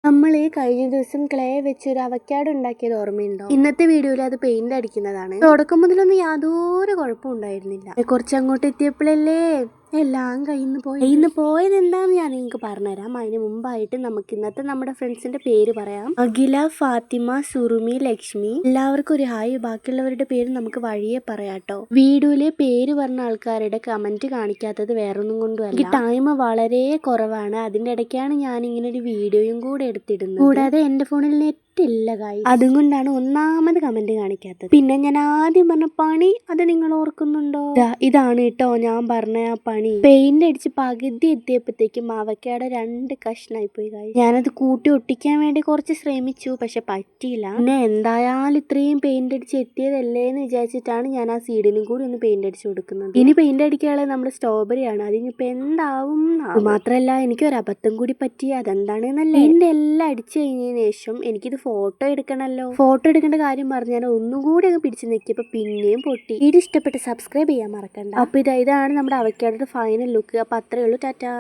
നമ്മൾ ഈ കഴിഞ്ഞ ദിവസം ക്ലേ വെച്ച് ഒരു അവക്കാഡോ ഉണ്ടാക്കിയത് ഓർമ്മയുണ്ടോ? ഇന്നത്തെ വീഡിയോയിൽ അത് പെയിന്റ് അടിക്കുന്നതാണ്. തുടക്കം മുതലൊന്നും യാതൊരു കുഴപ്പം ഉണ്ടായിരുന്നില്ല. കുറച്ചങ്ങോട്ട് എത്തിയപ്പോഴല്ലേ എല്ലാം കയ്യിന്ന് പോയത് എന്താന്ന് ഞാൻ നിങ്ങൾക്ക് പറഞ്ഞുതരാം. അതിന് മുമ്പായിട്ട് നമുക്ക് ഇന്നത്തെ നമ്മുടെ ഫ്രണ്ട്സിന്റെ പേര് പറയാം. അഖില, ഫാത്തിമ, സുറുമി, ലക്ഷ്മി. എല്ലാവർക്കും ഒരു ഹായ്. ബാക്കിയുള്ളവരുടെ പേര് നമുക്ക് വഴിയെ പറയാട്ടോ. വീഡിയോയിലെ പേര് പറഞ്ഞ ആൾക്കാരുടെ കമന്റ് കാണിക്കാത്തത് വേറൊന്നും കൊണ്ടുമല്ല, എനിക്ക് ടൈം വളരെ കുറവാണ്. അതിന്റെ ഇടയ്ക്കാണ് ഞാൻ ഇങ്ങനെ ഒരു വീഡിയോയും കൂടെ എടുത്തിടുന്നത്. കൂടാതെ എന്റെ ഫോണിൽ നെറ്റ് ഇല്ല ഗായ്സ്, അതുകൊണ്ടാണ് ഒന്നാമത് കമന്റ് കാണിക്കാത്തത്. പിന്നെ ഞാൻ ആദ്യം പറഞ്ഞ പണി അത് നിങ്ങൾ ഓർക്കുന്നുണ്ടോ? ഇതാണ് കേട്ടോ ഞാൻ പറഞ്ഞ ആ പണി. പെയിന്റ് അടിച്ച് പകുതി എത്തിയപ്പോഴത്തേക്കും അവക്കാഡോ 2 കഷ്ണായി പോയി ഗായ്സ്. ഞാനത് കൂട്ടി ഒട്ടിക്കാൻ വേണ്ടി കുറച്ച് ശ്രമിച്ചു, പക്ഷെ പറ്റിയില്ല. പിന്നെ എന്തായാലും ഇത്രയും പെയിന്റ് അടിച്ച് എത്തിയതല്ലേ എന്ന് വിചാരിച്ചിട്ടാണ് ഞാൻ ആ സീഡിനും കൂടി ഒന്ന് പെയിന്റ് അടിച്ചു കൊടുക്കുന്നത്. ഇനി പെയിന്റ് അടിക്കാനുള്ളത് നമ്മുടെ സ്ട്രോബെറി ആണ്. അതിനിപ്പോ എന്താവും. മാത്രല്ല എനിക്കൊരു അബദ്ധം കൂടി പറ്റി. അതെന്താണെന്നല്ല, പെയിന്റ് എല്ലാം അടിച്ചു കഴിഞ്ഞതിന് ശേഷം എനിക്കിത് ഫോട്ടോ എടുക്കണല്ലോ. ഫോട്ടോ എടുക്കേണ്ട കാര്യം പറഞ്ഞ് ഞാൻ ഒന്നും കൂടി അങ്ങ് പിടിച്ചു നിൽക്കിയപ്പോൾ പിന്നെയും പൊട്ടി. വീഡിയോ ഇഷ്ടപ്പെട്ട് സബ്സ്ക്രൈബ് ചെയ്യാൻ മറക്കണ്ട. അപ്പൊ ഇതാണ് നമ്മുടെ അവക്കാഡോയുടെ ഫൈനൽ ലുക്ക്. അപ്പൊ അത്രേ ഉള്ളൂ. ടാറ്റാ.